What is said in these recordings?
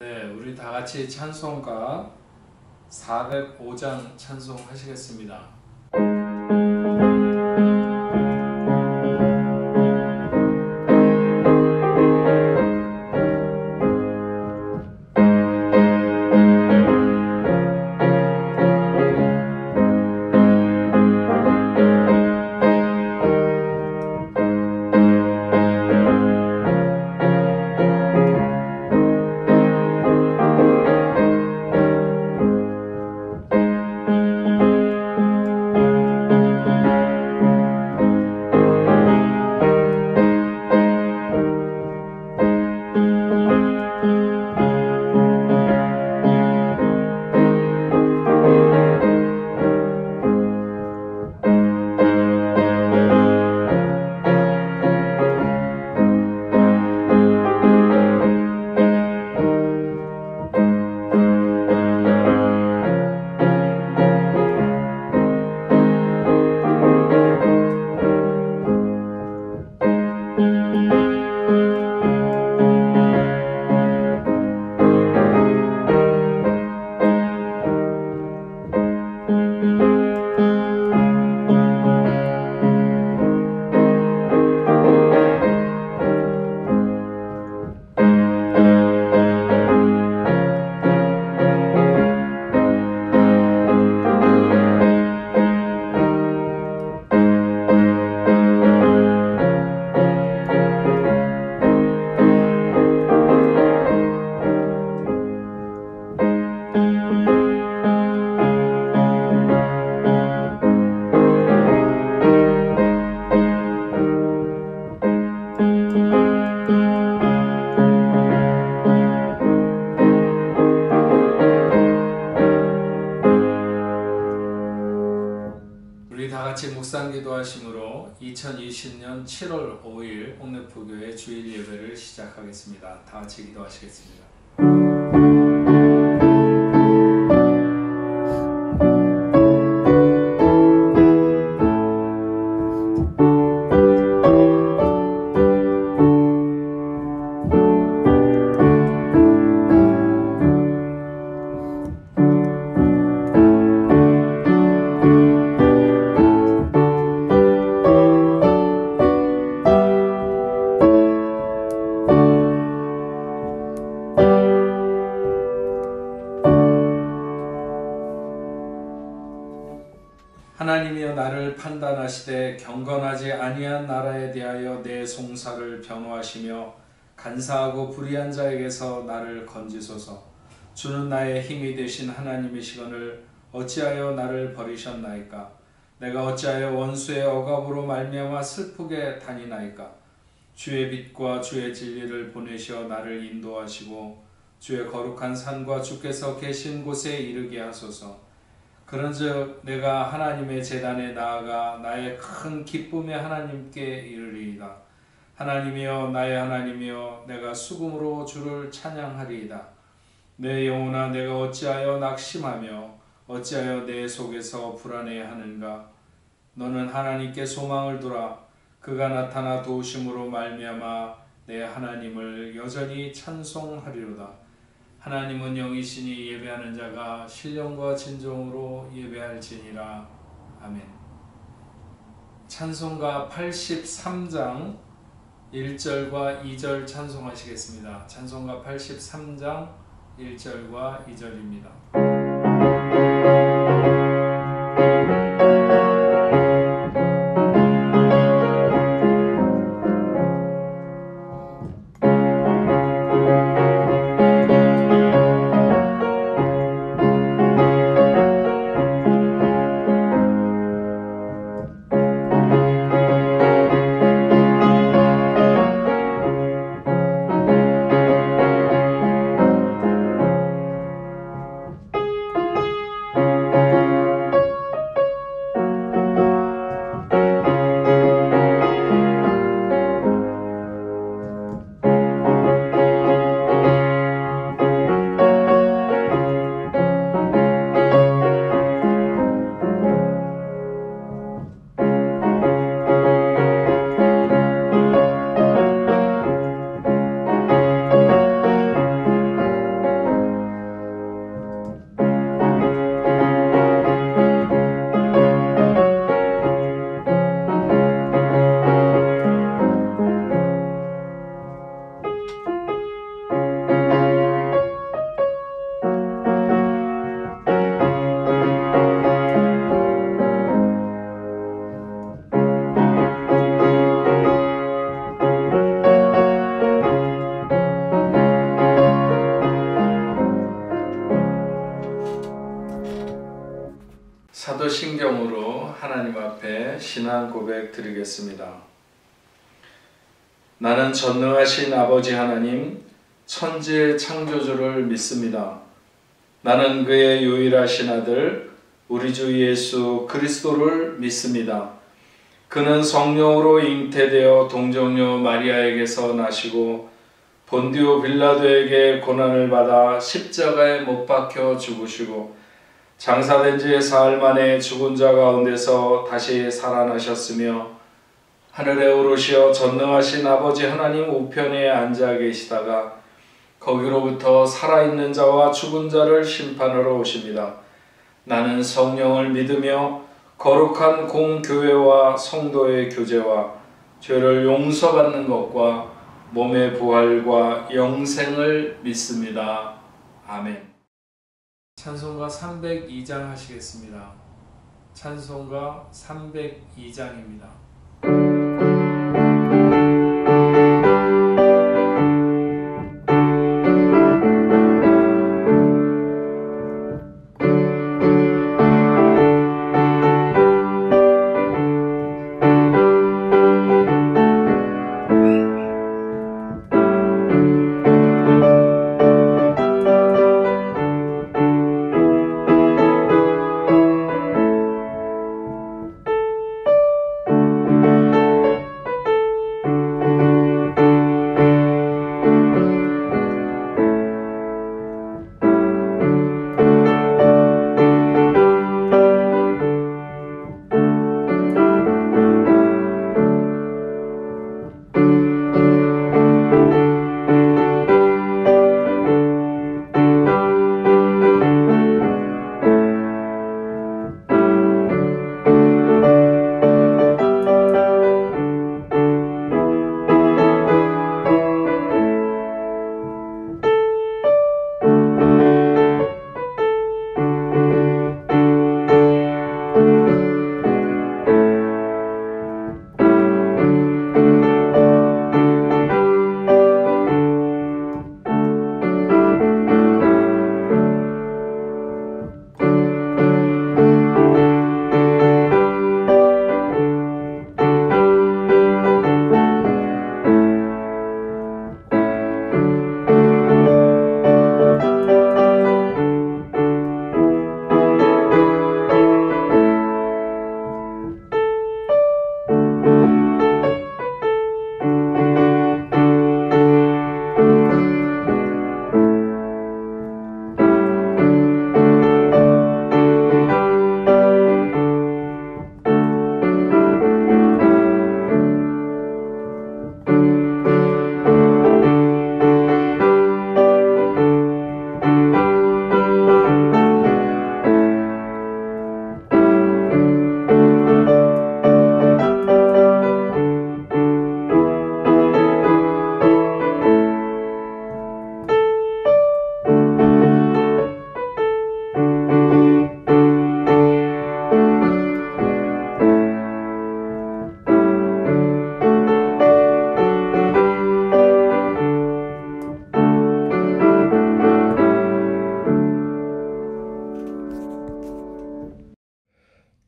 네, 우리 다 같이 찬송가 405장 찬송하시겠습니다. 우리 다 같이 묵상 기도하심으로 2020년 7월 5일 홍래포교회 주일 예배를 시작하겠습니다. 다 같이 기도하시겠습니다. 하나님이여 나를 판단하시되 경건하지 아니한 나라에 대하여 내 송사를 변호하시며 간사하고 불의한 자에게서 나를 건지소서. 주는 나의 힘이 되신 하나님이시거늘 어찌하여 나를 버리셨나이까. 내가 어찌하여 원수의 억압으로 말미암아 슬프게 다니나이까. 주의 빛과 주의 진리를 보내시어 나를 인도하시고 주의 거룩한 산과 주께서 계신 곳에 이르게 하소서. 그런즉 내가 하나님의 제단에 나아가 나의 큰 기쁨의 하나님께 이르리이다. 하나님이여 나의 하나님이여 내가 수금으로 주를 찬양하리이다. 내 영혼아 내가 어찌하여 낙심하며 어찌하여 내 속에서 불안해하는가. 너는 하나님께 소망을 두라. 그가 나타나 도우심으로 말미암아 내 하나님을 여전히 찬송하리로다. 하나님은 영이시니 예배하는 자가 신령과 진정으로 예배할지니라. 아멘. 찬송가 83장 1절과 2절 찬송하시겠습니다. 찬송가 83장 1절과 2절입니다. 신앙 고백 드리겠습니다. 나는 전능하신 아버지 하나님, 천지의 창조주를 믿습니다. 나는 그의 유일하신 아들, 우리 주 예수 그리스도를 믿습니다. 그는 성령으로 잉태되어 동정녀 마리아에게서 나시고 본디오 빌라도에게 고난을 받아 십자가에 못 박혀 죽으시고 장사된 지 사흘 만에 죽은 자 가운데서 다시 살아나셨으며 하늘에 오르시어 전능하신 아버지 하나님 우편에 앉아 계시다가 거기로부터 살아있는 자와 죽은 자를 심판하러 오십니다. 나는 성령을 믿으며 거룩한 공교회와 성도의 교제와 죄를 용서받는 것과 몸의 부활과 영생을 믿습니다. 아멘. 찬송가 302장 하시겠습니다. 찬송가 302장입니다.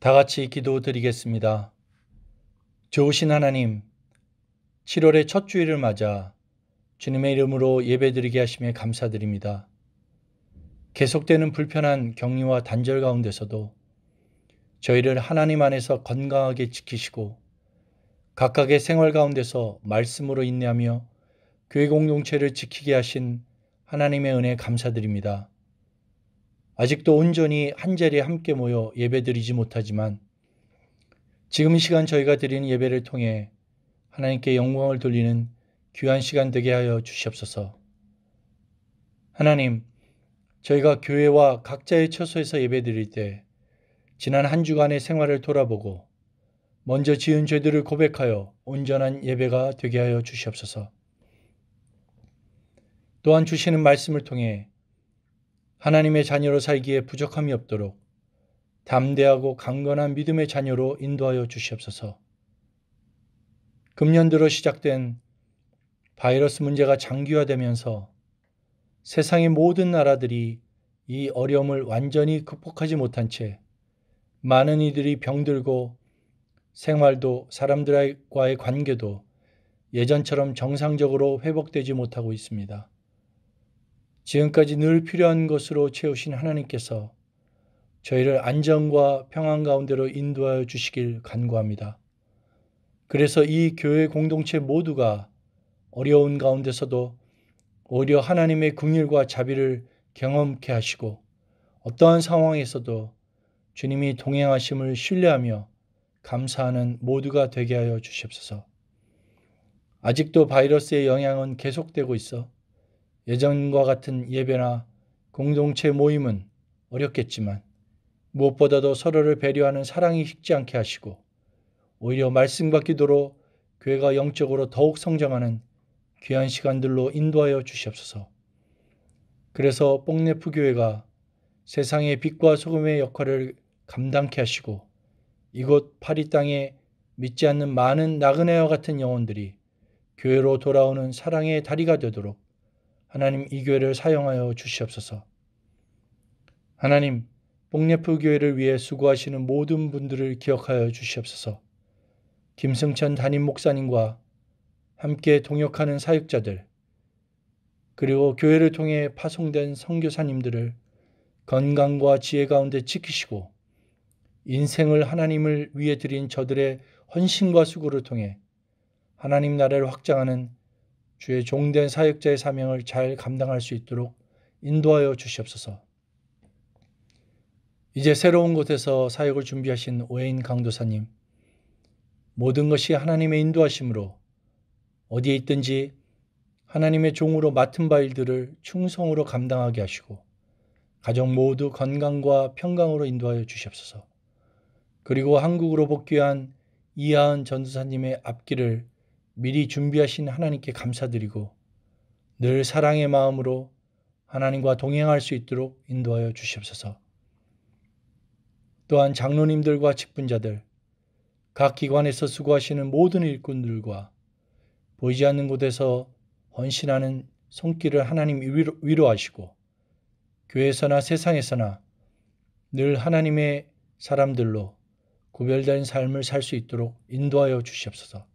다 같이 기도드리겠습니다. 좋으신 하나님, 7월의 첫 주일을 맞아 주님의 이름으로 예배드리게 하심에 감사드립니다. 계속되는 불편한 격리와 단절 가운데서도 저희를 하나님 안에서 건강하게 지키시고 각각의 생활 가운데서 말씀으로 인내하며 교회 공동체를 지키게 하신 하나님의 은혜에 감사드립니다. 아직도 온전히 한자리에 함께 모여 예배드리지 못하지만 지금 이 시간 저희가 드리는 예배를 통해 하나님께 영광을 돌리는 귀한 시간 되게 하여 주시옵소서. 하나님, 저희가 교회와 각자의 처소에서 예배드릴 때 지난 한 주간의 생활을 돌아보고 먼저 지은 죄들을 고백하여 온전한 예배가 되게 하여 주시옵소서. 또한 주시는 말씀을 통해 하나님의 자녀로 살기에 부족함이 없도록 담대하고 강건한 믿음의 자녀로 인도하여 주시옵소서. 금년 들어 시작된 바이러스 문제가 장기화되면서 세상의 모든 나라들이 이 어려움을 완전히 극복하지 못한 채 많은 이들이 병들고 생활도 사람들과의 관계도 예전처럼 정상적으로 회복되지 못하고 있습니다. 지금까지 늘 필요한 것으로 채우신 하나님께서 저희를 안정과 평안 가운데로 인도하여 주시길 간구합니다. 그래서 이 교회 공동체 모두가 어려운 가운데서도 오히려 하나님의 긍휼과 자비를 경험케 하시고 어떠한 상황에서도 주님이 동행하심을 신뢰하며 감사하는 모두가 되게 하여 주시옵소서. 아직도 바이러스의 영향은 계속되고 있어 예전과 같은 예배나 공동체 모임은 어렵겠지만 무엇보다도 서로를 배려하는 사랑이 식지 않게 하시고 오히려 말씀과 기도로 교회가 영적으로 더욱 성장하는 귀한 시간들로 인도하여 주시옵소서. 그래서 뽕네프 교회가 세상의 빛과 소금의 역할을 감당케 하시고 이곳 파리 땅에 믿지 않는 많은 나그네와 같은 영혼들이 교회로 돌아오는 사랑의 다리가 되도록 하나님 이 교회를 사용하여 주시옵소서. 하나님, 뽕네프 교회를 위해 수고하시는 모든 분들을 기억하여 주시옵소서. 김승천 담임 목사님과 함께 동역하는 사역자들, 그리고 교회를 통해 파송된 선교사님들을 건강과 지혜 가운데 지키시고 인생을 하나님을 위해 드린 저들의 헌신과 수고를 통해 하나님 나라를 확장하는 주의 종된 사역자의 사명을 잘 감당할 수 있도록 인도하여 주시옵소서. 이제 새로운 곳에서 사역을 준비하신 오해인 강도사님, 모든 것이 하나님의 인도하심으로 어디에 있든지 하나님의 종으로 맡은 바 일들을 충성으로 감당하게 하시고 가족 모두 건강과 평강으로 인도하여 주시옵소서. 그리고 한국으로 복귀한 이하은 전도사님의 앞길을 미리 준비하신 하나님께 감사드리고 늘 사랑의 마음으로 하나님과 동행할 수 있도록 인도하여 주시옵소서. 또한 장로님들과 직분자들, 각 기관에서 수고하시는 모든 일꾼들과 보이지 않는 곳에서 헌신하는 손길을 하나님 위로하시고 교회에서나 세상에서나 늘 하나님의 사람들로 구별된 삶을 살 수 있도록 인도하여 주시옵소서.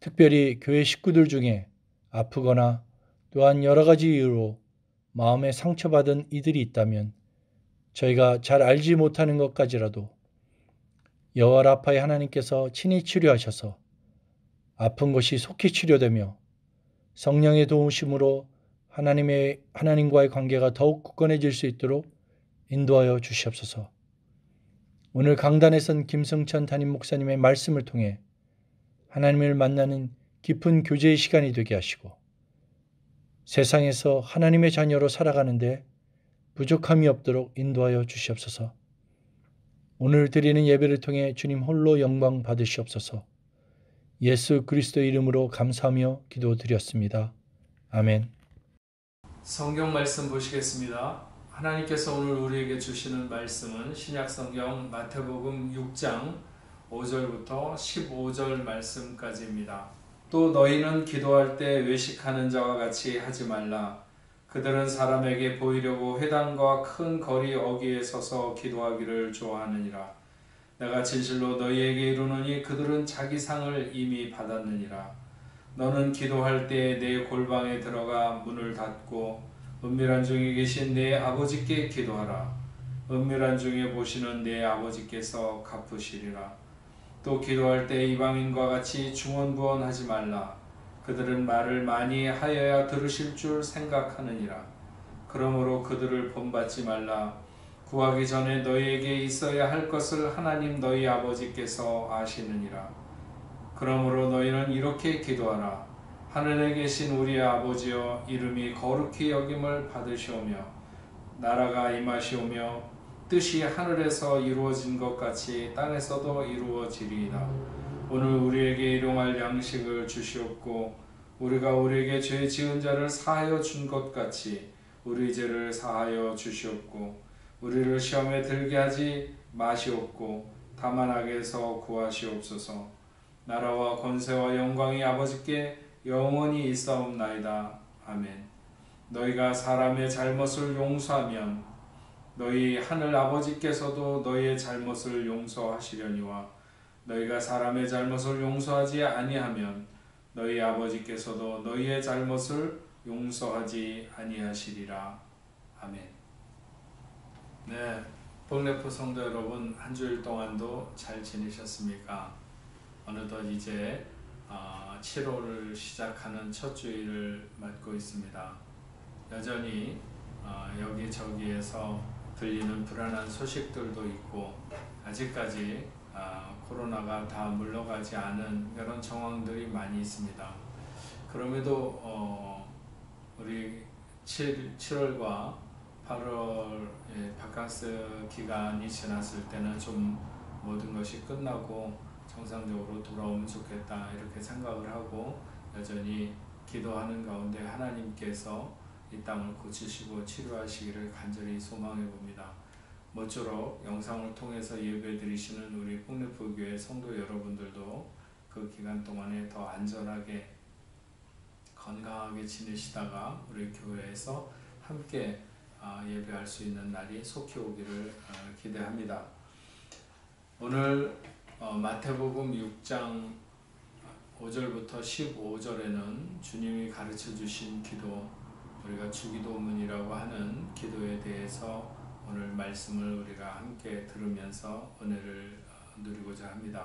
특별히 교회 식구들 중에 아프거나 또한 여러 가지 이유로 마음에 상처받은 이들이 있다면 저희가 잘 알지 못하는 것까지라도 여호와 라파의 하나님께서 친히 치료하셔서 아픈 것이 속히 치료되며 성령의 도우심으로 하나님과의 관계가 더욱 굳건해질 수 있도록 인도하여 주시옵소서. 오늘 강단에 선 김성천 담임 목사님의 말씀을 통해 하나님을 만나는 깊은 교제의 시간이 되게 하시고 세상에서 하나님의 자녀로 살아가는데 부족함이 없도록 인도하여 주시옵소서. 오늘 드리는 예배를 통해 주님 홀로 영광 받으시옵소서. 예수 그리스도의 이름으로 감사하며 기도드렸습니다. 아멘. 성경 말씀 보시겠습니다. 하나님께서 오늘 우리에게 주시는 말씀은 신약성경 마태복음 6장 5절부터 15절 말씀까지입니다. 또 너희는 기도할 때 외식하는 자와 같이 하지 말라. 그들은 사람에게 보이려고 회당과 큰 거리 어귀에 서서 기도하기를 좋아하느니라. 내가 진실로 너희에게 이르노니 그들은 자기 상을 이미 받았느니라. 너는 기도할 때 내 골방에 들어가 문을 닫고 은밀한 중에 계신 내 아버지께 기도하라. 은밀한 중에 보시는 내 아버지께서 갚으시리라. 또 기도할 때 이방인과 같이 중언부언하지 말라. 그들은 말을 많이 하여야 들으실 줄 생각하느니라. 그러므로 그들을 본받지 말라. 구하기 전에 너희에게 있어야 할 것을 하나님 너희 아버지께서 아시느니라. 그러므로 너희는 이렇게 기도하라. 하늘에 계신 우리 아버지여, 이름이 거룩히 여김을 받으시오며 나라가 임하시오며 뜻이 하늘에서 이루어진 것 같이 땅에서도 이루어지리이다. 오늘 우리에게 일용할 양식을 주시옵고 우리가 우리에게 죄 지은 자를 사하여 준 것 같이 우리 죄를 사하여 주시옵고 우리를 시험에 들게 하지 마시옵고 다만 악에서 구하시옵소서. 나라와 권세와 영광이 아버지께 영원히 있사옵나이다. 아멘. 너희가 사람의 잘못을 용서하면 너희 하늘 아버지께서도 너희의 잘못을 용서하시려니와 너희가 사람의 잘못을 용서하지 아니하면 너희 아버지께서도 너희의 잘못을 용서하지 아니하시리라. 아멘. 네, 복래프 성도 여러분, 한 주일 동안도 잘 지내셨습니까? 어느덧 이제 7월을 시작하는 첫 주일을 맞고 있습니다. 여전히 여기저기에서 들리는 불안한 소식들도 있고 아직까지 코로나가 다 물러가지 않은 이런 정황들이 많이 있습니다. 그럼에도 우리 7월과 8월 바캉스 기간이 지났을 때는 좀 모든 것이 끝나고 정상적으로 돌아오면 좋겠다 이렇게 생각을 하고 여전히 기도하는 가운데 하나님께서 이 땅을 고치시고 치료하시기를 간절히 소망해 봅니다. 모쪼록 영상을 통해서 예배 드리시는 우리 복래프교회 성도 여러분들도 그 기간 동안에 더 안전하게 건강하게 지내시다가 우리 교회에서 함께 예배할 수 있는 날이 속히 오기를 기대합니다. 오늘 마태복음 6장 5절부터 15절에는 주님이 가르쳐 주신 기도, 우리가 주기도문이라고 하는 기도에 대해서 오늘 말씀을 우리가 함께 들으면서 은혜를 누리고자 합니다.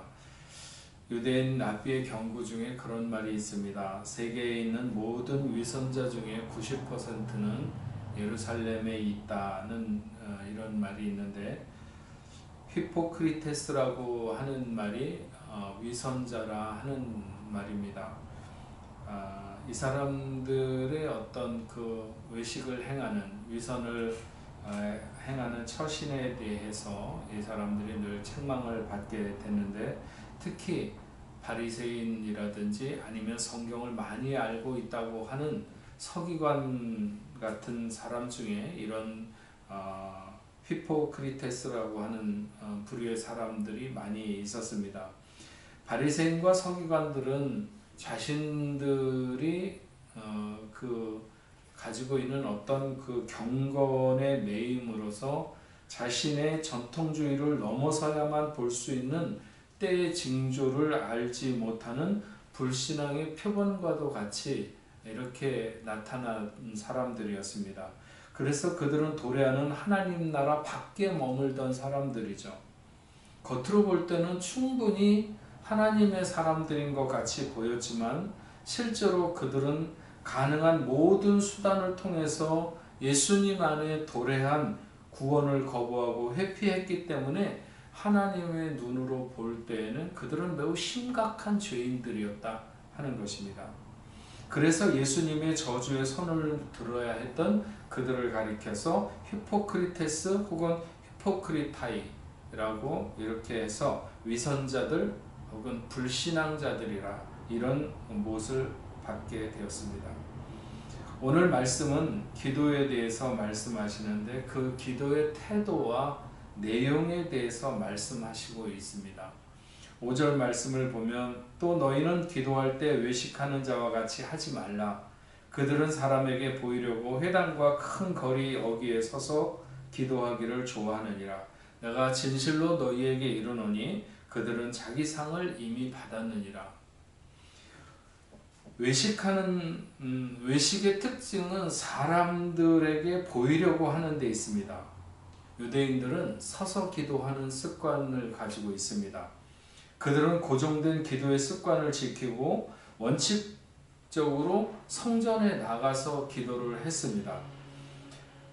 유대인 랍비의 경고 중에 그런 말이 있습니다. 세계에 있는 모든 위선자 중에 90%는 예루살렘에 있다는 이런 말이 있는데, 히포크리테스라고 하는 말이 위선자라 하는 말입니다. 이 사람들의 어떤 그 외식을 행하는, 위선을 행하는 처신에 대해서 이 사람들이 늘 책망을 받게 됐는데, 특히 바리새인이라든지 아니면 성경을 많이 알고 있다고 하는 서기관 같은 사람 중에 이런 히포크리테스라고 하는 부류의 사람들이 많이 있었습니다. 바리새인과 서기관들은 자신들이 가지고 있는 어떤 그 경건의 매임으로써 자신의 전통주의를 넘어서야만 볼 수 있는 때의 징조를 알지 못하는 불신앙의 표본과도 같이 이렇게 나타난 사람들이었습니다. 그래서 그들은 도래하는 하나님 나라 밖에 머물던 사람들이죠. 겉으로 볼 때는 충분히 하나님의 사람들인 것 같이 보였지만 실제로 그들은 가능한 모든 수단을 통해서 예수님 안에 도래한 구원을 거부하고 회피했기 때문에 하나님의 눈으로 볼 때에는 그들은 매우 심각한 죄인들이었다 하는 것입니다. 그래서 예수님의 저주의 손을 들어야 했던 그들을 가리켜서 히포크리테스 혹은 히포크리타이라고 이렇게 해서 위선자들 혹은 불신앙자들이라 이런 못을 받게 되었습니다. 오늘 말씀은 기도에 대해서 말씀하시는데 그 기도의 태도와 내용에 대해서 말씀하시고 있습니다. 5절 말씀을 보면 또 너희는 기도할 때 외식하는 자와 같이 하지 말라. 그들은 사람에게 보이려고 회당과 큰 거리 어귀에 서서 기도하기를 좋아하느니라. 내가 진실로 너희에게 이르노니 그들은 자기 상을 이미 받았느니라. 외식의 특징은 사람들에게 보이려고 하는 데 있습니다. 유대인들은 서서 기도하는 습관을 가지고 있습니다. 그들은 고정된 기도의 습관을 지키고 원칙적으로 성전에 나가서 기도를 했습니다.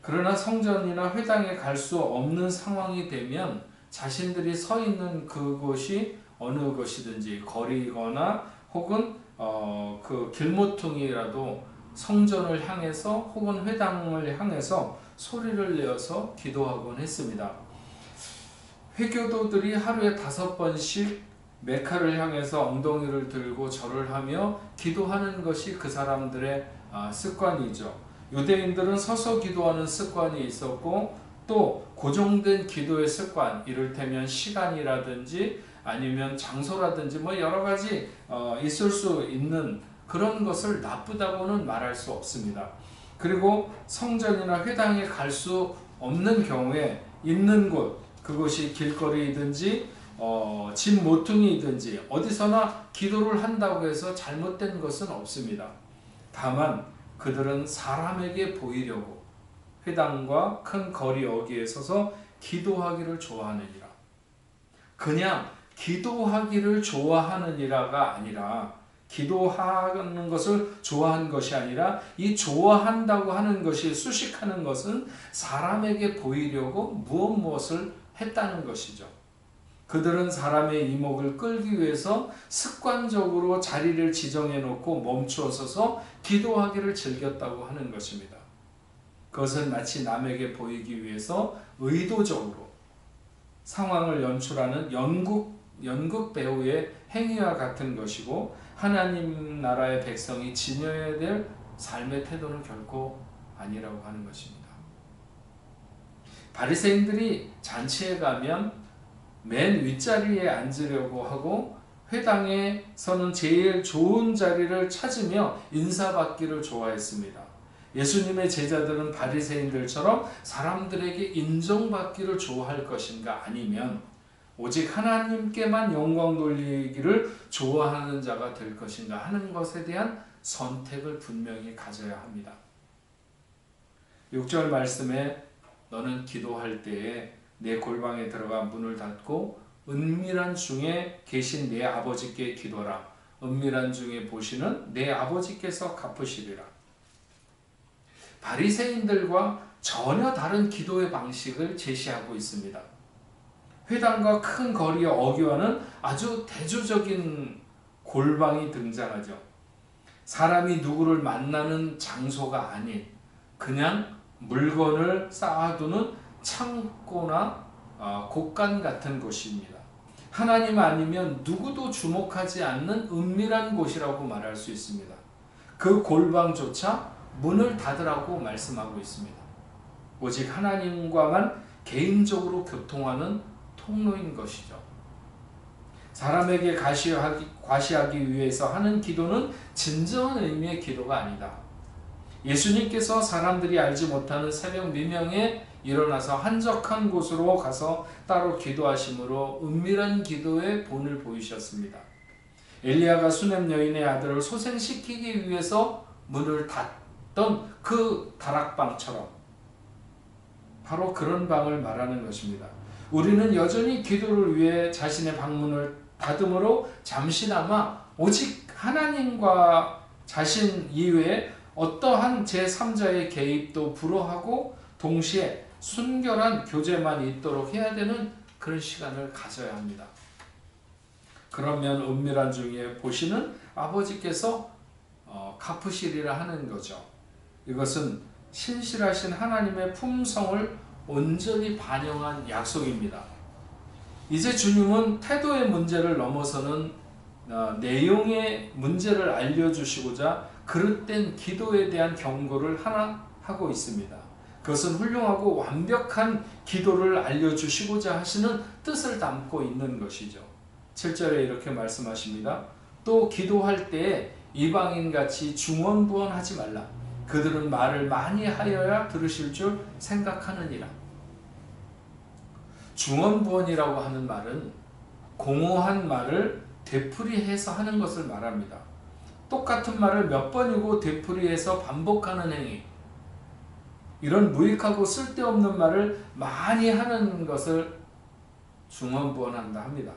그러나 성전이나 회당에 갈 수 없는 상황이 되면 자신들이 서 있는 그곳이 어느 것이든지 거리거나 혹은 그 길모퉁이라도 성전을 향해서 혹은 회당을 향해서 소리를 내어서 기도하곤 했습니다. 회교도들이 하루에 5번씩 메카를 향해서 엉덩이를 들고 절을 하며 기도하는 것이 그 사람들의 습관이죠. 유대인들은 서서 기도하는 습관이 있었고 또 고정된 기도의 습관, 이를테면 시간이라든지 아니면 장소라든지 뭐 여러 가지 있을 수 있는 그런 것을 나쁘다고는 말할 수 없습니다. 그리고 성전이나 회당에 갈 수 없는 경우에 있는 곳, 그것이 길거리이든지 집 모퉁이든지 어디서나 기도를 한다고 해서 잘못된 것은 없습니다. 다만 그들은 사람에게 보이려고 회당과 큰 거리 어귀에 서서 기도하기를 좋아하느니라. 그냥 기도하기를 좋아하느니라가 아니라, 기도하는 것을 좋아한 것이 아니라, 이 좋아한다고 하는 것이, 수식하는 것은 사람에게 보이려고 무엇을 했다는 것이죠. 그들은 사람의 이목을 끌기 위해서 습관적으로 자리를 지정해 놓고 멈추어 서서 기도하기를 즐겼다고 하는 것입니다. 그것은 마치 남에게 보이기 위해서 의도적으로 상황을 연출하는 연극 배우의 행위와 같은 것이고, 하나님 나라의 백성이 지녀야 될 삶의 태도는 결코 아니라고 하는 것입니다. 바리새인들이 잔치에 가면 맨 윗자리에 앉으려고 하고 회당에서는 제일 좋은 자리를 찾으며 인사받기를 좋아했습니다. 예수님의 제자들은 바리새인들처럼 사람들에게 인정받기를 좋아할 것인가, 아니면 오직 하나님께만 영광 돌리기를 좋아하는 자가 될 것인가 하는 것에 대한 선택을 분명히 가져야 합니다. 6절 말씀에 너는 기도할 때에 내 골방에 들어가 문을 닫고 은밀한 중에 계신 내 아버지께 기도하라. 은밀한 중에 보시는 내 아버지께서 갚으시리라. 바리새인들과 전혀 다른 기도의 방식을 제시하고 있습니다. 회당과 큰 거리의 어귀와는 아주 대조적인 골방이 등장하죠. 사람이 누구를 만나는 장소가 아닌 그냥 물건을 쌓아두는 창고나 곳간 같은 곳입니다. 하나님 아니면 누구도 주목하지 않는 은밀한 곳이라고 말할 수 있습니다. 그 골방조차 문을 닫으라고 말씀하고 있습니다. 오직 하나님과만 개인적으로 교통하는 통로인 것이죠. 사람에게 과시하기 위해서 하는 기도는 진정한 의미의 기도가 아니다. 예수님께서 사람들이 알지 못하는 새벽 미명에 일어나서 한적한 곳으로 가서 따로 기도하심으로 은밀한 기도의 본을 보이셨습니다. 엘리야가 수넴 여인의 아들을 소생시키기 위해서 문을 닫던 그 다락방처럼 바로 그런 방을 말하는 것입니다. 우리는 여전히 기도를 위해 자신의 방문을 닫음으로 잠시나마 오직 하나님과 자신 이외에 어떠한 제3자의 개입도 불허하고 동시에 순결한 교제만 있도록 해야 되는 그런 시간을 가져야 합니다. 그러면 은밀한 중에 보시는 아버지께서 갚으시리라 하는 거죠. 이것은 신실하신 하나님의 품성을 온전히 반영한 약속입니다. 이제 주님은 태도의 문제를 넘어서는 내용의 문제를 알려주시고자 그릇된 기도에 대한 경고를 하나 하고 있습니다. 그것은 훌륭하고 완벽한 기도를 알려주시고자 하시는 뜻을 담고 있는 것이죠. 7절에 이렇게 말씀하십니다. 또 기도할 때에 이방인같이 중언부언하지 말라. 그들은 말을 많이 하여야 들으실 줄 생각하느니라. 중언부언이라고 하는 말은 공허한 말을 되풀이해서 하는 것을 말합니다. 똑같은 말을 몇 번이고 되풀이해서 반복하는 행위, 이런 무익하고 쓸데없는 말을 많이 하는 것을 중언부언한다 합니다.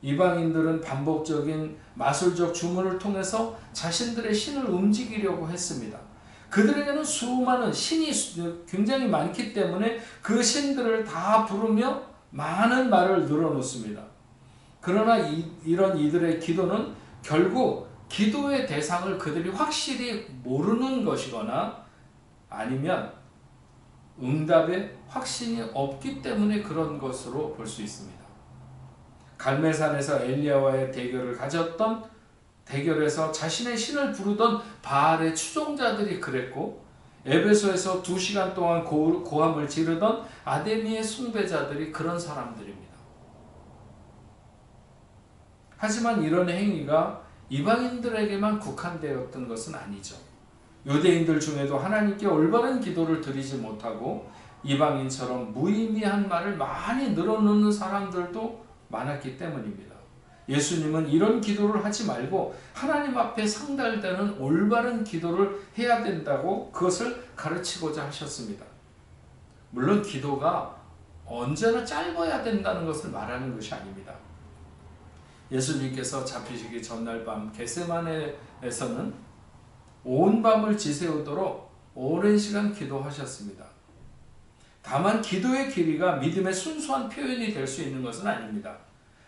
이방인들은 반복적인 마술적 주문을 통해서 자신들의 신을 움직이려고 했습니다. 그들에게는 수많은 신이 굉장히 많기 때문에 그 신들을 다 부르며 많은 말을 늘어놓습니다. 그러나 이런 이들의 기도는 결국 기도의 대상을 그들이 확실히 모르는 것이거나 아니면 응답에 확신이 없기 때문에 그런 것으로 볼 수 있습니다. 갈멜산에서 엘리야와의 대결을 가졌던 대결에서 자신의 신을 부르던 바알의 추종자들이 그랬고, 에베소에서 2시간 동안 고함을 지르던 아데미의 숭배자들이 그런 사람들입니다. 하지만 이런 행위가 이방인들에게만 국한되었던 것은 아니죠. 유대인들 중에도 하나님께 올바른 기도를 드리지 못하고 이방인처럼 무의미한 말을 많이 늘어놓는 사람들도 많았기 때문입니다. 예수님은 이런 기도를 하지 말고 하나님 앞에 상달되는 올바른 기도를 해야 된다고 그것을 가르치고자 하셨습니다. 물론 기도가 언제나 짧아야 된다는 것을 말하는 것이 아닙니다. 예수님께서 잡히시기 전날 밤 겟세마네에서는 온 밤을 지새우도록 오랜 시간 기도하셨습니다. 다만 기도의 길이가 믿음의 순수한 표현이 될 수 있는 것은 아닙니다.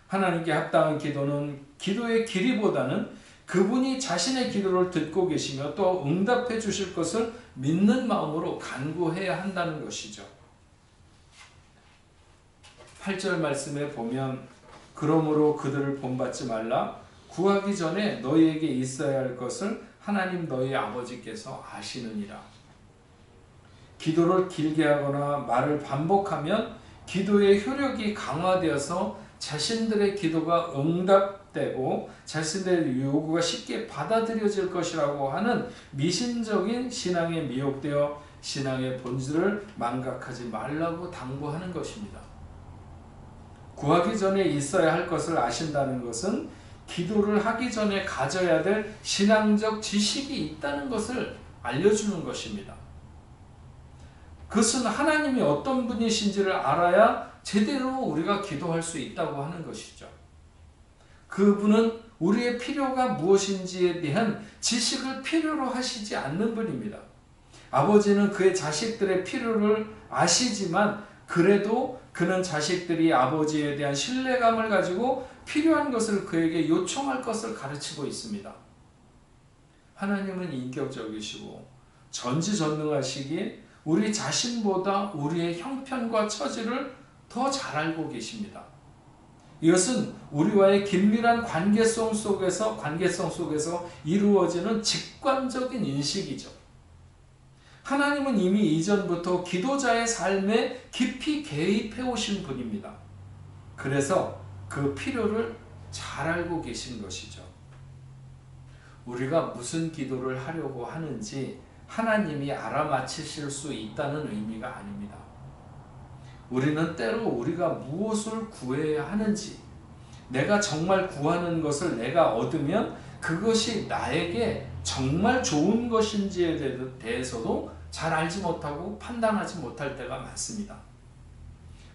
하나님께 합당한 기도는 기도의 길이보다는 그분이 자신의 기도를 듣고 계시며 또 응답해 주실 것을 믿는 마음으로 간구해야 한다는 것이죠. 8절 말씀에 보면 그러므로 그들을 본받지 말라. 구하기 전에 너희에게 있어야 할 것을 하나님 너희 아버지께서 아시느니라. 기도를 길게 하거나 말을 반복하면 기도의 효력이 강화되어서 자신들의 기도가 응답되고 자신들의 요구가 쉽게 받아들여질 것이라고 하는 미신적인 신앙에 미혹되어 신앙의 본질을 망각하지 말라고 당부하는 것입니다. 구하기 전에 있어야 할 것을 아신다는 것은 기도를 하기 전에 가져야 될 신앙적 지식이 있다는 것을 알려주는 것입니다. 그것은 하나님이 어떤 분이신지를 알아야 제대로 우리가 기도할 수 있다고 하는 것이죠. 그분은 우리의 필요가 무엇인지에 대한 지식을 필요로 하시지 않는 분입니다. 아버지는 그의 자식들의 필요를 아시지만 그래도 그는 자식들이 아버지에 대한 신뢰감을 가지고 필요한 것을 그에게 요청할 것을 가르치고 있습니다. 하나님은 인격적이시고 전지전능하시기에 우리 자신보다 우리의 형편과 처지를 더 잘 알고 계십니다. 이것은 우리와의 긴밀한 관계성 속에서 이루어지는 직관적인 인식이죠. 하나님은 이미 이전부터 기도자의 삶에 깊이 개입해 오신 분입니다. 그래서 그 필요를 잘 알고 계신 것이죠. 우리가 무슨 기도를 하려고 하는지 하나님이 알아맞히실 수 있다는 의미가 아닙니다. 우리는 때로 우리가 무엇을 구해야 하는지, 내가 정말 구하는 것을 내가 얻으면 그것이 나에게 정말 좋은 것인지에 대해서도 잘 알지 못하고 판단하지 못할 때가 많습니다.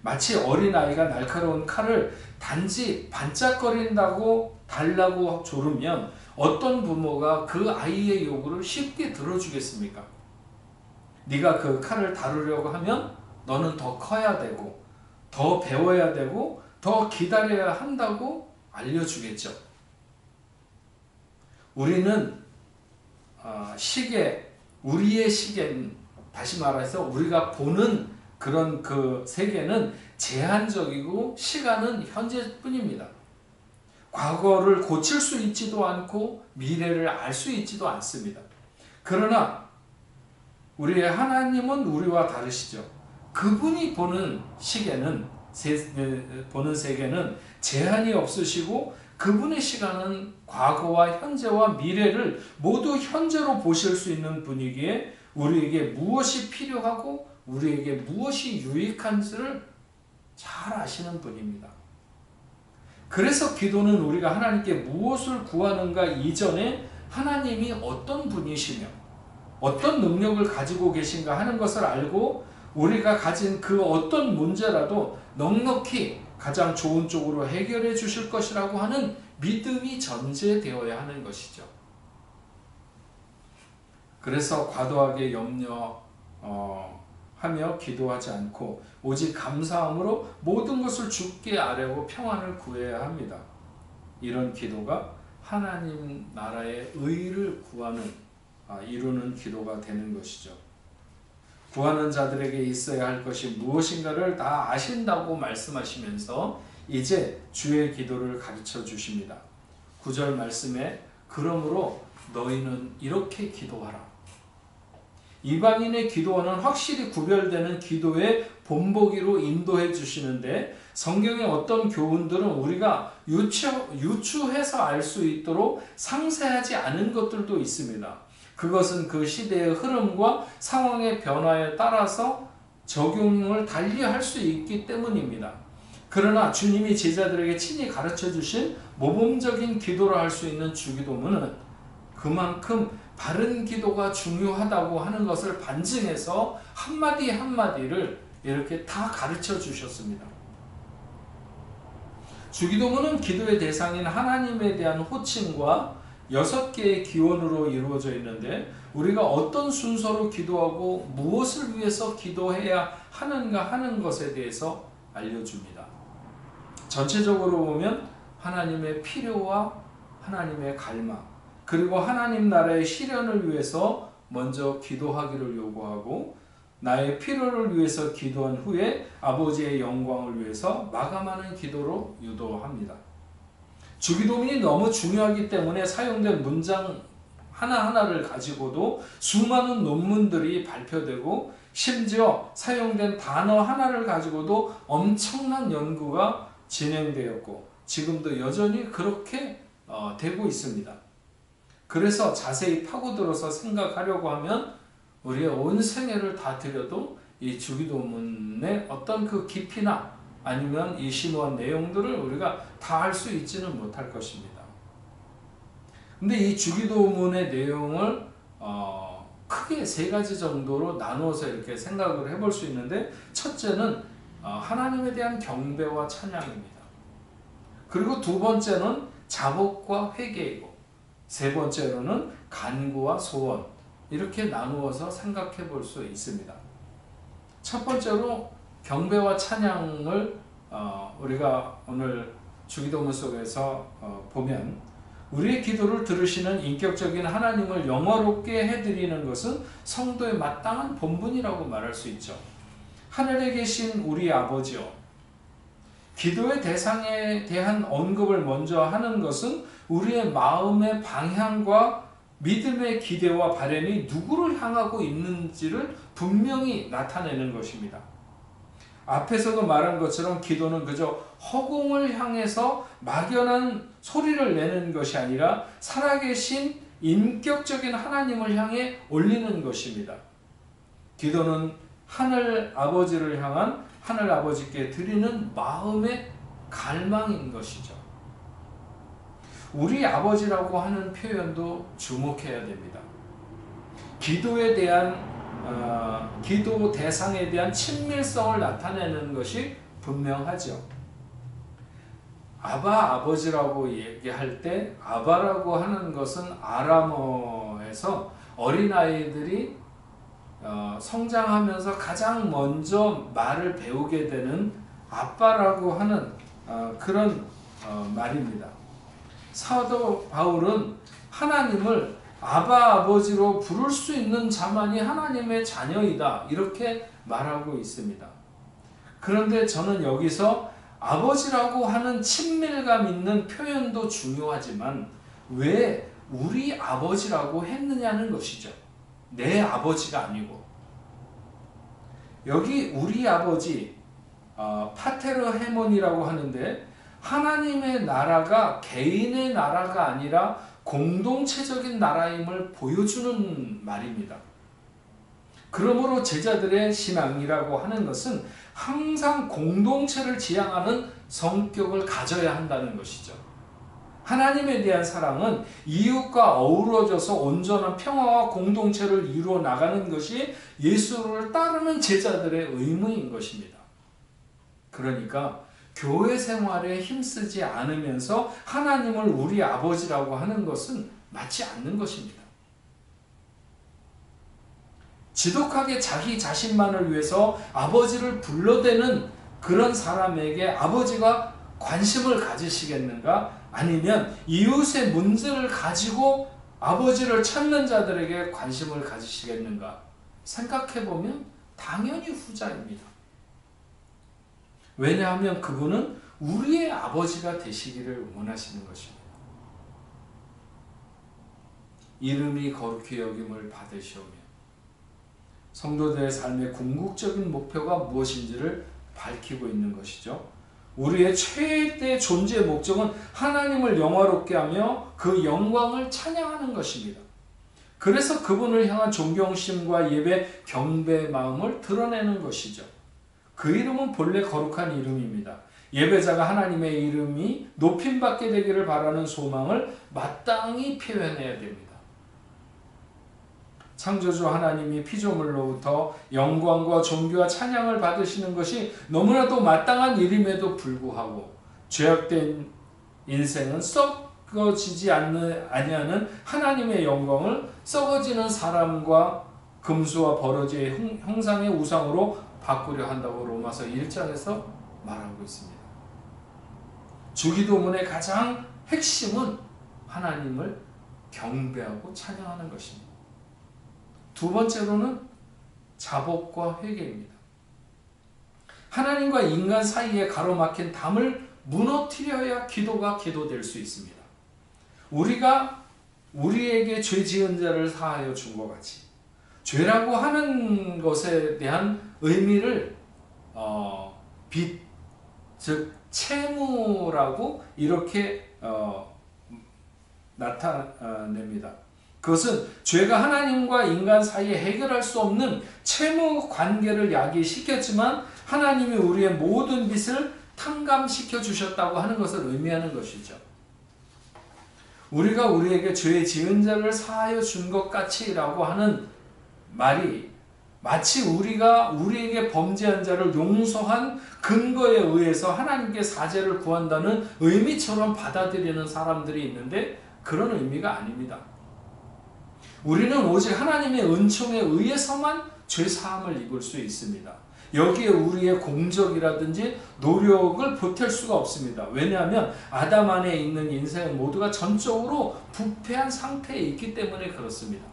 마치 어린아이가 날카로운 칼을 단지 반짝거린다고 달라고 조르면 어떤 부모가 그 아이의 요구를 쉽게 들어주겠습니까? 네가 그 칼을 다루려고 하면 너는 더 커야 되고 더 배워야 되고 더 기다려야 한다고 알려주겠죠. 우리는 우리의 시계는, 다시 말해서 우리가 보는 그런 그 세계는 제한적이고 시간은 현재뿐입니다. 과거를 고칠 수 있지도 않고 미래를 알 수 있지도 않습니다. 그러나 우리의 하나님은 우리와 다르시죠. 그분이 보는 세계는 제한이 없으시고 그분의 시간은 과거와 현재와 미래를 모두 현재로 보실 수 있는 분이기에 우리에게 무엇이 필요하고 우리에게 무엇이 유익한지를 잘 아시는 분입니다. 그래서 기도는 우리가 하나님께 무엇을 구하는가 이전에 하나님이 어떤 분이시며 어떤 능력을 가지고 계신가 하는 것을 알고 우리가 가진 그 어떤 문제라도 넉넉히 가장 좋은 쪽으로 해결해 주실 것이라고 하는 믿음이 전제되어야 하는 것이죠. 그래서 과도하게 염려하며 기도하지 않고 오직 감사함으로 모든 것을 주께 아뢰고 평안을 구해야 합니다. 이런 기도가 하나님 나라의 의를 이루는 기도가 되는 것이죠. 구하는 자들에게 있어야 할 것이 무엇인가를 다 아신다고 말씀하시면서 이제 주의 기도를 가르쳐 주십니다. 9절 말씀에 그러므로 너희는 이렇게 기도하라. 이방인의 기도와는 확실히 구별되는 기도의 본보기로 인도해 주시는데 성경의 어떤 교훈들은 우리가 유추해서 알 수 있도록 상세하지 않은 것들도 있습니다. 그것은 그 시대의 흐름과 상황의 변화에 따라서 적용을 달리할 수 있기 때문입니다. 그러나 주님이 제자들에게 친히 가르쳐 주신 모범적인 기도를 할 수 있는 주기도문은 그만큼 바른 기도가 중요하다고 하는 것을 반증해서 한마디 한마디를 이렇게 다 가르쳐 주셨습니다. 주기도문은 기도의 대상인 하나님에 대한 호칭과 6개의 기원으로 이루어져 있는데 우리가 어떤 순서로 기도하고 무엇을 위해서 기도해야 하는가 하는 것에 대해서 알려줍니다. 전체적으로 보면 하나님의 필요와 하나님의 갈망, 그리고 하나님 나라의 실현을 위해서 먼저 기도하기를 요구하고 나의 필요를 위해서 기도한 후에 아버지의 영광을 위해서 마감하는 기도로 유도합니다. 주기도문이 너무 중요하기 때문에 사용된 문장 하나하나를 가지고도 수많은 논문들이 발표되고 심지어 사용된 단어 하나를 가지고도 엄청난 연구가 진행되었고 지금도 여전히 그렇게 되고 있습니다. 그래서 자세히 파고들어서 생각하려고 하면 우리의 온 생애를 다 들여도 이 주기도문의 어떤 그 깊이나 아니면 이 심오한 내용들을 우리가 다 알 수 있지는 못할 것입니다. 근데 이 주기도문의 내용을 크게 3가지 정도로 나누어서 이렇게 생각을 해볼 수 있는데 첫째는 하나님에 대한 경배와 찬양입니다. 그리고 2번째는 자복과 회개이고 3번째로는 간구와 소원 이렇게 나누어서 생각해 볼 수 있습니다. 첫 번째로 경배와 찬양을 우리가 오늘 주기도문 속에서 보면 우리의 기도를 들으시는 인격적인 하나님을 영화롭게 해드리는 것은 성도의 마땅한 본분이라고 말할 수 있죠. 하늘에 계신 우리 아버지요, 기도의 대상에 대한 언급을 먼저 하는 것은 우리의 마음의 방향과 믿음의 기대와 바람이 누구를 향하고 있는지를 분명히 나타내는 것입니다. 앞에서도 말한 것처럼 기도는 그저 허공을 향해서 막연한 소리를 내는 것이 아니라 살아계신 인격적인 하나님을 향해 올리는 것입니다. 기도는 하늘 아버지를 향한 하늘 아버지께 드리는 마음의 갈망인 것이죠. 우리 아버지라고 하는 표현도 주목해야 됩니다. 기도에 대한 기도 대상에 대한 친밀성을 나타내는 것이 분명하죠. 아바 아버지라고 얘기할 때 아바라고 하는 것은 아람어에서 어린아이들이 성장하면서 가장 먼저 말을 배우게 되는 아빠라고 하는 그런 말입니다. 사도 바울은 하나님을 아바 아버지로 부를 수 있는 자만이 하나님의 자녀이다 이렇게 말하고 있습니다. 그런데 저는 여기서 아버지라고 하는 친밀감 있는 표현도 중요하지만 왜 우리 아버지라고 했느냐는 것이죠. 내 아버지가 아니고. 여기 우리 아버지 파테르 헤몬이라고 하는데 하나님의 나라가 개인의 나라가 아니라 공동체적인 나라임을 보여주는 말입니다. 그러므로 제자들의 신앙이라고 하는 것은 항상 공동체를 지향하는 성격을 가져야 한다는 것이죠. 하나님에 대한 사랑은 이웃과 어우러져서 온전한 평화와 공동체를 이루어 나가는 것이 예수를 따르는 제자들의 의무인 것입니다. 그러니까 교회 생활에 힘쓰지 않으면서 하나님을 우리 아버지라고 하는 것은 맞지 않는 것입니다. 지독하게 자기 자신만을 위해서 아버지를 불러대는 그런 사람에게 아버지가 관심을 가지시겠는가? 아니면 이웃의 문제를 가지고 아버지를 찾는 자들에게 관심을 가지시겠는가? 생각해보면 당연히 후자입니다. 왜냐하면 그분은 우리의 아버지가 되시기를 원하시는 것입니다. 이름이 거룩히 여김을 받으시오며 성도들의 삶의 궁극적인 목표가 무엇인지를 밝히고 있는 것이죠. 우리의 최대 존재의 목적은 하나님을 영화롭게 하며 그 영광을 찬양하는 것입니다. 그래서 그분을 향한 존경심과 예배, 경배의 마음을 드러내는 것이죠. 그 이름은 본래 거룩한 이름입니다. 예배자가 하나님의 이름이 높임받게 되기를 바라는 소망을 마땅히 표현해야 됩니다. 창조주 하나님이 피조물로부터 영광과 존귀와 찬양을 받으시는 것이 너무나도 마땅한 일임에도 불구하고 죄악된 인생은 썩어지지 아니하는 하나님의 영광을 썩어지는 사람과 금수와 버러지의 형상의 우상으로 바꾸려 한다고 로마서 1장에서 말하고 있습니다. 주기도문의 가장 핵심은 하나님을 경배하고 찬양하는 것입니다. 두 번째로는 자복과 회개입니다. 하나님과 인간 사이에 가로막힌 담을 무너뜨려야 기도가 기도될 수 있습니다. 우리가 우리에게 죄 지은 자를 사하여 준 것 같이 죄라고 하는 것에 대한 의미를 빚, 즉 채무라고 이렇게 나타냅니다. 그것은 죄가 하나님과 인간 사이에 해결할 수 없는 채무 관계를 야기시켰지만 하나님이 우리의 모든 빚을 탕감시켜 주셨다고 하는 것을 의미하는 것이죠. 우리가 우리에게 죄 지은 자를 사하여 준 것 같이라고 하는 말이 마치 우리가 우리에게 범죄한 자를 용서한 근거에 의해서 하나님께 사죄를 구한다는 의미처럼 받아들이는 사람들이 있는데 그런 의미가 아닙니다. 우리는 오직 하나님의 은총에 의해서만 죄사함을 입을 수 있습니다. 여기에 우리의 공적이라든지 노력을 보탤 수가 없습니다. 왜냐하면 아담 안에 있는 인생 모두가 전적으로 부패한 상태에 있기 때문에 그렇습니다.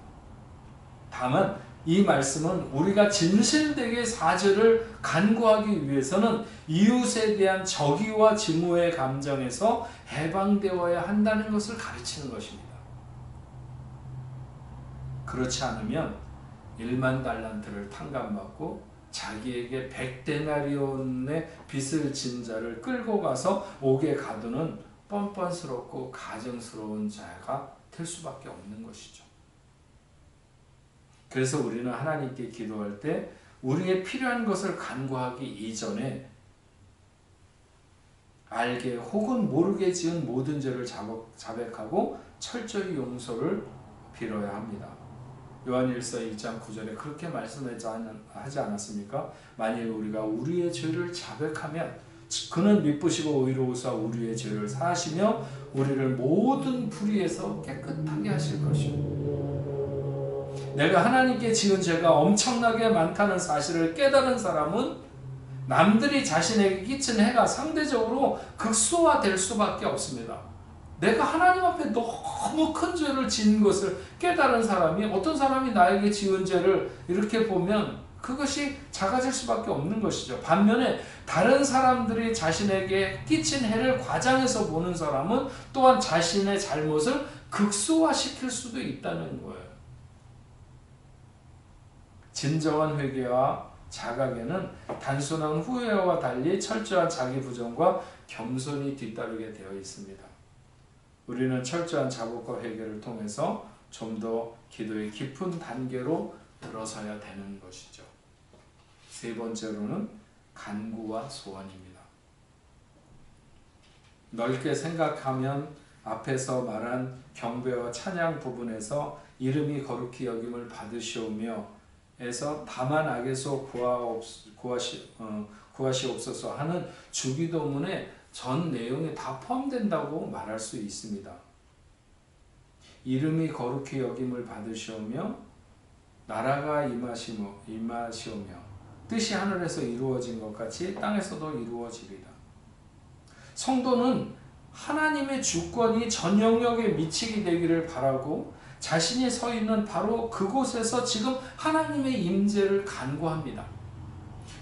다만 이 말씀은 우리가 진실되게 사죄를 간구하기 위해서는 이웃에 대한 적의와 증오의 감정에서 해방되어야 한다는 것을 가르치는 것입니다. 그렇지 않으면 1만 달란트를 탕감받고 자기에게 100데나리온의 빚을 진 자를 끌고 가서 옥에 가두는 뻔뻔스럽고 가증스러운 자가 될 수밖에 없는 것이죠. 그래서 우리는 하나님께 기도할 때 우리의 필요한 것을 간구하기 이전에 알게 혹은 모르게 지은 모든 죄를 자백하고 철저히 용서를 빌어야 합니다. 요한일서 1장 9절에 그렇게 말씀하지 않았습니까? 만일 우리가 우리의 죄를 자백하면 그는 미쁘시고 의로우사 우리의 죄를 사하시며 우리를 모든 불의에서 깨끗하게 하실 것입니다. 내가 하나님께 지은 죄가 엄청나게 많다는 사실을 깨달은 사람은 남들이 자신에게 끼친 해가 상대적으로 극소화될 수밖에 없습니다. 내가 하나님 앞에 너무 큰 죄를 지은 것을 깨달은 사람이 어떤 사람이 나에게 지은 죄를 이렇게 보면 그것이 작아질 수밖에 없는 것이죠. 반면에 다른 사람들이 자신에게 끼친 해를 과장해서 보는 사람은 또한 자신의 잘못을 극소화시킬 수도 있다는 거예요. 진정한 회개와 자각에는 단순한 후회와 달리 철저한 자기 부정과 겸손이 뒤따르게 되어 있습니다. 우리는 철저한 자복과 회개를 통해서 좀 더 기도의 깊은 단계로 들어서야 되는 것이죠. 세 번째로는 간구와 소원입니다. 넓게 생각하면 앞에서 말한 경배와 찬양 부분에서 이름이 거룩히 여김을 받으시오며 에서 다만 악에서 구하시옵소서 하는 주기도문의 전 내용이 다 포함된다고 말할 수 있습니다. 이름이 거룩히 여김을 받으시오며 나라가 임하시오며 뜻이 하늘에서 이루어진 것 같이 땅에서도 이루어지리라. 성도는 하나님의 주권이 전 영역에 미치게 되기를 바라고 자신이 서 있는 바로 그곳에서 지금 하나님의 임재를 간구합니다.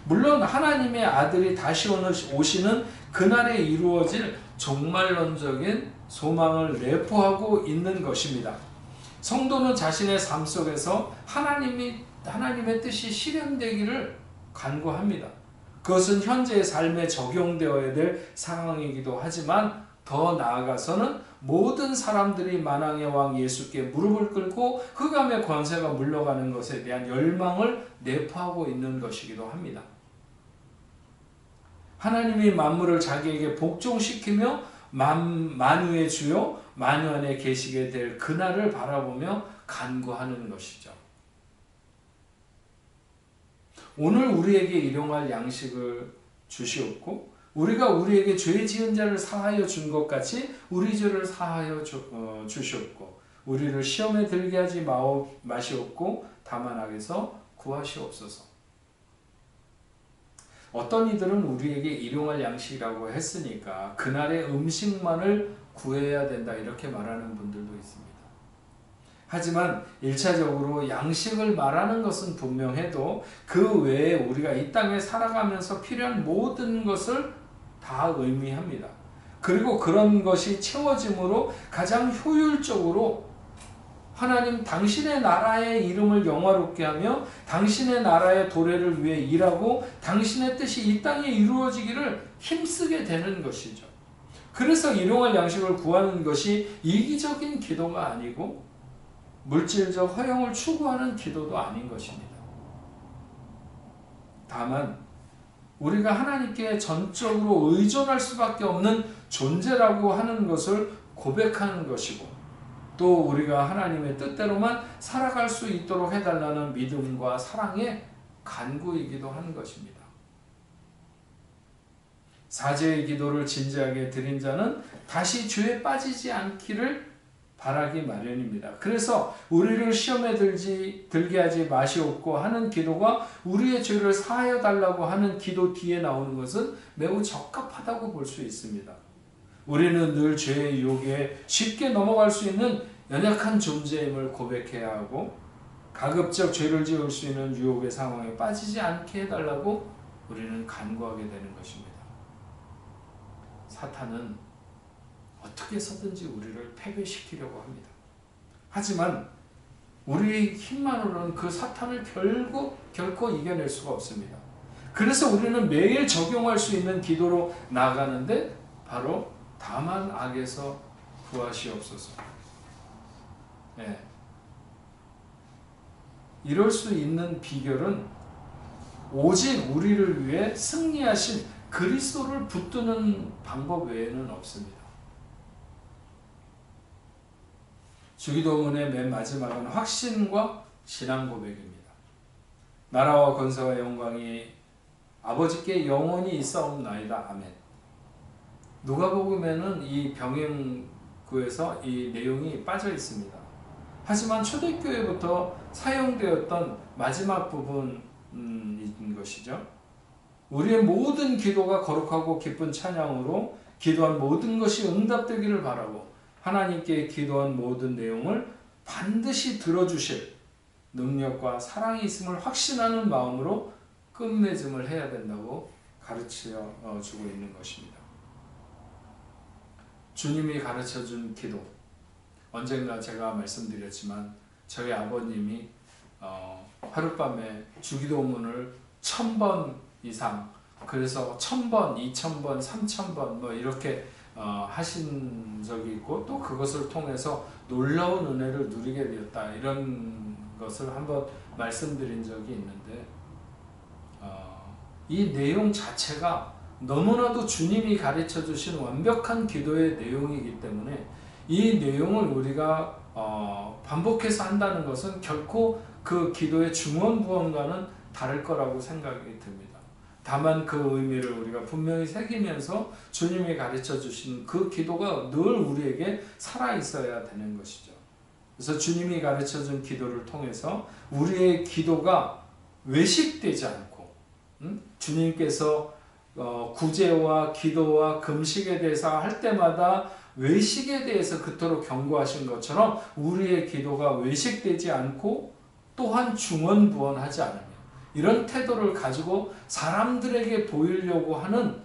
물론 하나님의 아들이 다시 오시는 그날에 이루어질 종말론적인 소망을 내포하고 있는 것입니다. 성도는 자신의 삶 속에서 하나님의 뜻이 실현되기를 간구합니다. 그것은 현재의 삶에 적용되어야 될 상황이기도 하지만 더 나아가서는 모든 사람들이 만왕의 왕 예수께 무릎을 꿇고 흑암의 권세가 물러가는 것에 대한 열망을 내포하고 있는 것이기도 합니다. 하나님이 만물을 자기에게 복종시키며 만유의 주요 만유 안에 계시게 될 그날을 바라보며 간구하는 것이죠. 오늘 우리에게 일용할 양식을 주시옵고 우리가 우리에게 죄 지은 자를 사하여 준 것 같이 우리 죄를 사하여 주시옵고 우리를 시험에 들게 하지 마시옵고 다만 악에서 구하시옵소서. 어떤 이들은 우리에게 일용할 양식이라고 했으니까 그날의 음식만을 구해야 된다 이렇게 말하는 분들도 있습니다. 하지만 1차적으로 양식을 말하는 것은 분명해도 그 외에 우리가 이 땅에 살아가면서 필요한 모든 것을 다 의미합니다. 그리고 그런 것이 채워짐으로 가장 효율적으로 하나님 당신의 나라의 이름을 영화롭게 하며 당신의 나라의 도래를 위해 일하고 당신의 뜻이 이 땅에 이루어지기를 힘쓰게 되는 것이죠. 그래서 일용할 양식을 구하는 것이 이기적인 기도가 아니고 물질적 허영을 추구하는 기도도 아닌 것입니다. 다만 우리가 하나님께 전적으로 의존할 수밖에 없는 존재라고 하는 것을 고백하는 것이고 또 우리가 하나님의 뜻대로만 살아갈 수 있도록 해달라는 믿음과 사랑의 간구이기도 한 것입니다. 사죄의 기도를 진지하게 드린 자는 다시 죄에 빠지지 않기를 바라기 마련입니다. 그래서 우리를 시험에 들게 하지 마시옵고 하는 기도가 우리의 죄를 사하여 달라고 하는 기도 뒤에 나오는 것은 매우 적합하다고 볼 수 있습니다. 우리는 늘 죄의 유혹에 쉽게 넘어갈 수 있는 연약한 존재임을 고백해야 하고 가급적 죄를 지을 수 있는 유혹의 상황에 빠지지 않게 해달라고 우리는 간구하게 되는 것입니다. 사탄은 어떻게 해서든지 우리를 패배시키려고 합니다. 하지만 우리의 힘만으로는 그 사탄을 결코 이겨낼 수가 없습니다. 그래서 우리는 매일 적용할 수 있는 기도로 나아가는데 바로 다만 악에서 구하시옵소서. 네. 이럴 수 있는 비결은 오직 우리를 위해 승리하신 그리스도를 붙드는 방법 외에는 없습니다. 주기도문의 맨 마지막은 확신과 신앙 고백입니다. 나라와 권세와 영광이 아버지께 영원히 있사옵나이다. 아멘. 누가복음에는 이 병행구에서 이 내용이 빠져 있습니다. 하지만 초대교회부터 사용되었던 마지막 부분인 것이죠. 우리의 모든 기도가 거룩하고 기쁜 찬양으로 기도한 모든 것이 응답되기를 바라고 하나님께 기도한 모든 내용을 반드시 들어주실 능력과 사랑이 있음을 확신하는 마음으로 끝맺음을 해야 된다고 가르쳐 주고 있는 것입니다. 주님이 가르쳐준 기도, 언젠가 제가 말씀드렸지만 저희 아버님이 하룻밤에 주기도문을 1000번 이상, 그래서 1000번, 2000번, 3000번 뭐 이렇게 하신 적이 있고 또 그것을 통해서 놀라운 은혜를 누리게 되었다 이런 것을 한번 말씀드린 적이 있는데 이 내용 자체가 너무나도 주님이 가르쳐 주신 완벽한 기도의 내용이기 때문에 이 내용을 우리가 반복해서 한다는 것은 결코 그 기도의 중원부원과는 다를 거라고 생각이 듭니다. 다만 그 의미를 우리가 분명히 새기면서 주님이 가르쳐 주신 그 기도가 늘 우리에게 살아있어야 되는 것이죠. 그래서 주님이 가르쳐 준 기도를 통해서 우리의 기도가 외식되지 않고 주님께서 구제와 기도와 금식에 대해서 할 때마다 외식에 대해서 그토록 경고하신 것처럼 우리의 기도가 외식되지 않고 또한 중언부언하지 않으며 이런 태도를 가지고 사람들에게 보이려고 하는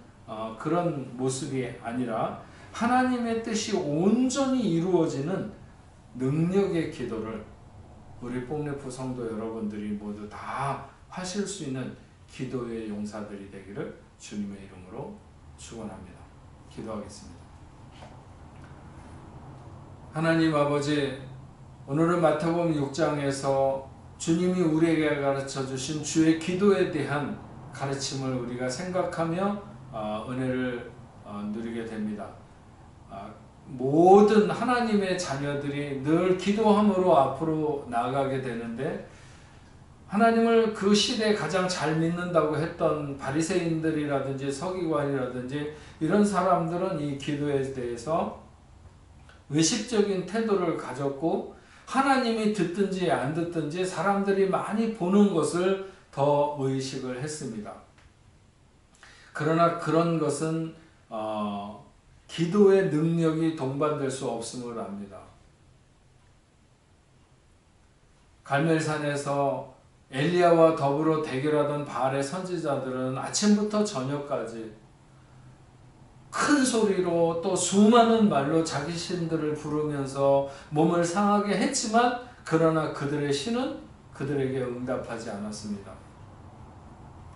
그런 모습이 아니라 하나님의 뜻이 온전히 이루어지는 능력의 기도를 우리 뽕네프 성도 여러분들이 모두 다 하실 수 있는 기도의 용사들이 되기를 주님의 이름으로 축원합니다. 기도하겠습니다. 하나님 아버지, 오늘은 마태복음 6장에서 주님이 우리에게 가르쳐 주신 주의 기도에 대한 가르침을 우리가 생각하며 은혜를 누리게 됩니다. 모든 하나님의 자녀들이 늘 기도함으로 앞으로 나아가게 되는데, 하나님을 그 시대에 가장 잘 믿는다고 했던 바리새인들이라든지 서기관이라든지 이런 사람들은 이 기도에 대해서 의식적인 태도를 가졌고, 하나님이 듣든지 안 듣든지 사람들이 많이 보는 것을 더 의식을 했습니다. 그러나 그런 것은 기도의 능력이 동반될 수 없음을 압니다. 갈멜산에서 엘리야와 더불어 대결하던 바알의 선지자들은 아침부터 저녁까지 큰 소리로 또 수많은 말로 자기 신들을 부르면서 몸을 상하게 했지만, 그러나 그들의 신은 그들에게 응답하지 않았습니다.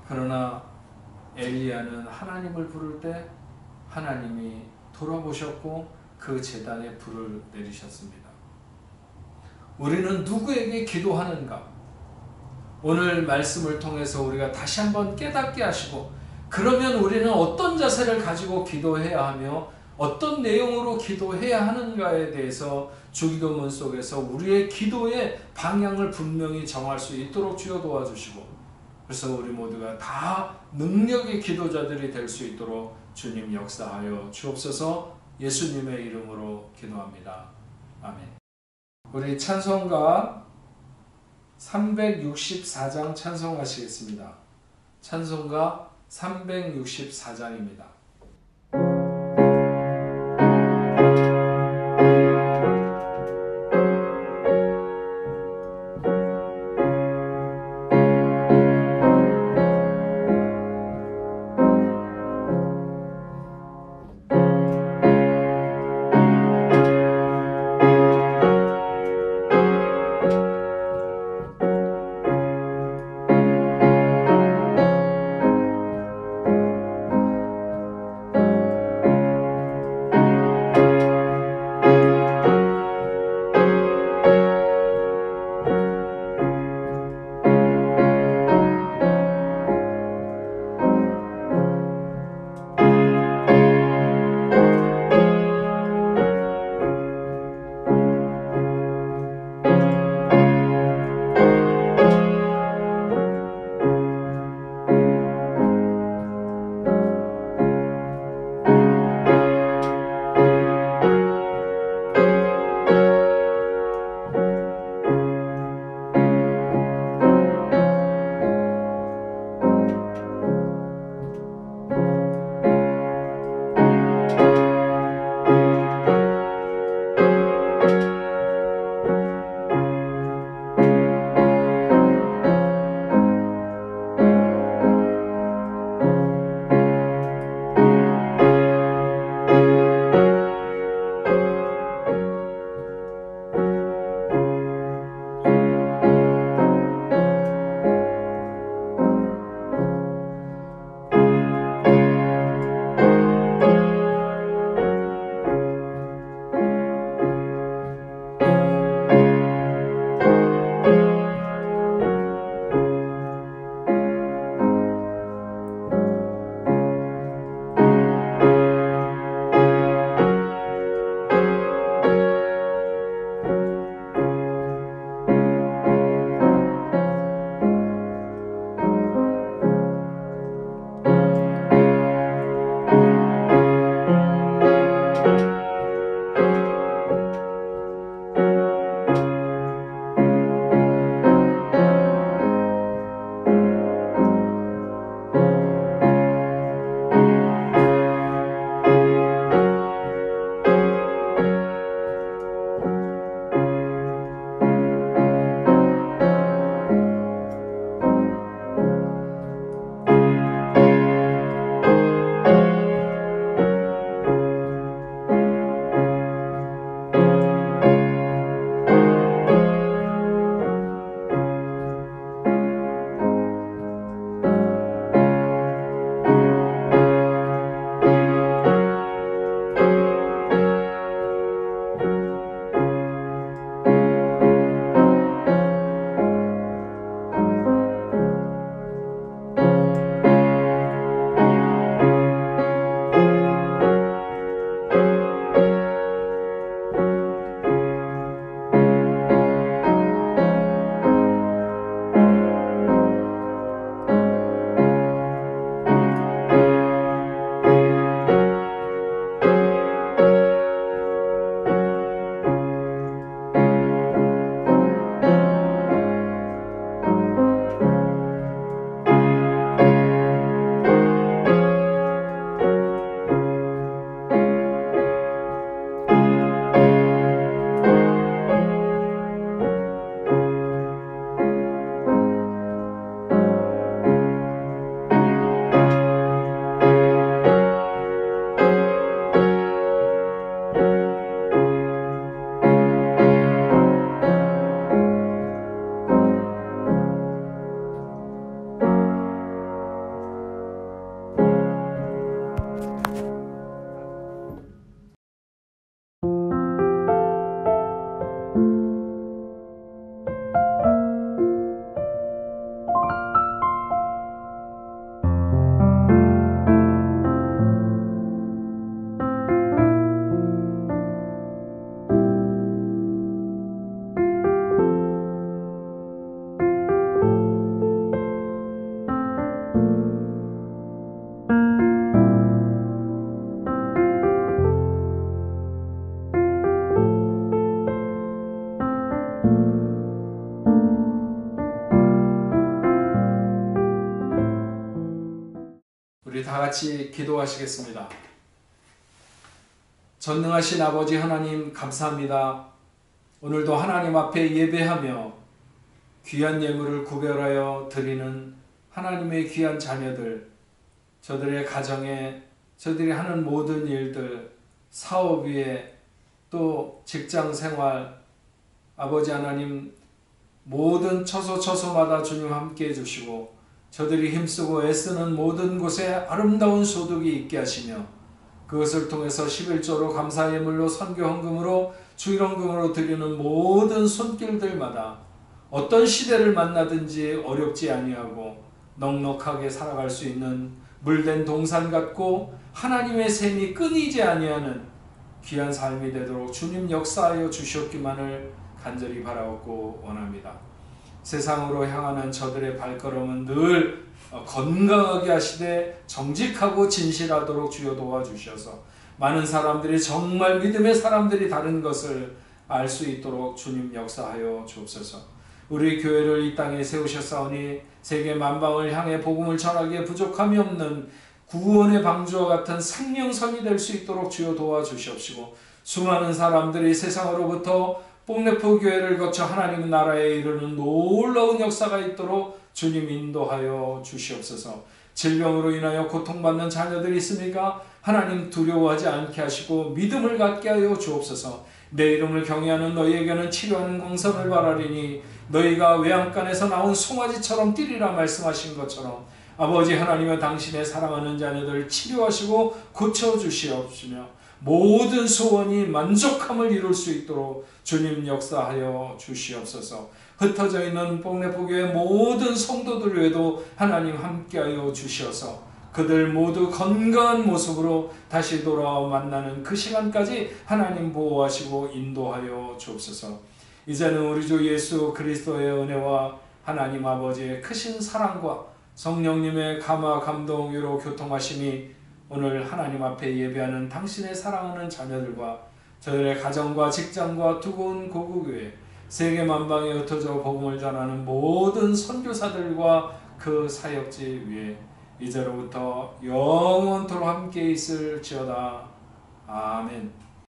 그러나 엘리야는 하나님을 부를 때 하나님이 돌아보셨고 그 제단에 불을 내리셨습니다. 우리는 누구에게 기도하는가? 오늘 말씀을 통해서 우리가 다시 한번 깨닫게 하시고, 그러면 우리는 어떤 자세를 가지고 기도해야 하며 어떤 내용으로 기도해야 하는가에 대해서 주기도문 속에서 우리의 기도의 방향을 분명히 정할 수 있도록 주여 도와주시고, 그래서 우리 모두가 다 능력의 기도자들이 될 수 있도록 주님 역사하여 주옵소서. 예수님의 이름으로 기도합니다. 아멘. 우리 찬송가 364장 찬송하시겠습니다. 찬송가 364장입니다. 우리 다 같이 기도하시겠습니다. 전능하신 아버지 하나님 감사합니다. 오늘도 하나님 앞에 예배하며 귀한 예물을 구별하여 드리는 하나님의 귀한 자녀들, 저들의 가정에 저들이 하는 모든 일들, 사업 위에 또 직장 생활, 아버지 하나님 모든 처소처소마다 주님 함께 해주시고 저들이 힘쓰고 애쓰는 모든 곳에 아름다운 소득이 있게 하시며 그것을 통해서 11조로 감사 예물로 선교 헌금으로 주일헌금으로 드리는 모든 손길들마다 어떤 시대를 만나든지 어렵지 아니하고 넉넉하게 살아갈 수 있는 물된 동산 같고 하나님의 셈이 끊이지 아니하는 귀한 삶이 되도록 주님 역사하여 주시옵기만을 간절히 바라옵고 원합니다. 세상으로 향하는 저들의 발걸음은 늘 건강하게 하시되 정직하고 진실하도록 주여 도와주셔서 많은 사람들이 정말 믿음의 사람들이 다른 것을 알 수 있도록 주님 역사하여 주옵소서. 우리 교회를 이 땅에 세우셨사오니 세계 만방을 향해 복음을 전하기에 부족함이 없는 구원의 방주와 같은 생명선이 될 수 있도록 주여 도와주시옵시고 수많은 사람들이 세상으로부터 뽕네프 교회를 거쳐 하나님 나라에 이르는 놀라운 역사가 있도록 주님 인도하여 주시옵소서. 질병으로 인하여 고통받는 자녀들이 있습니까? 하나님 두려워하지 않게 하시고 믿음을 갖게 하여 주옵소서. 내 이름을 경외하는 너희에게는 치료하는 공선을 바라리니 너희가 외양간에서 나온 송아지처럼 뛰리라 말씀하신 것처럼 아버지 하나님은 당신의 사랑하는 자녀들을 치료하시고 고쳐주시옵시며 모든 소원이 만족함을 이룰 수 있도록 주님 역사하여 주시옵소서. 흩어져 있는 뽕네포교의 모든 성도들 외에도 하나님 함께하여 주시어서 그들 모두 건강한 모습으로 다시 돌아와 만나는 그 시간까지 하나님 보호하시고 인도하여 주옵소서. 이제는 우리 주 예수 그리스도의 은혜와 하나님 아버지의 크신 사랑과 성령님의 감화 감동으로 교통하심이 오늘 하나님 앞에 예배하는 당신의 사랑하는 자녀들과 저들의 가정과 직장과 두고온 고국교회 세계 만방에 흩어져 복음을 전하는 모든 선교사들과 그 사역지 위에 이제로부터 영원토록 함께 있을지어다. 아멘.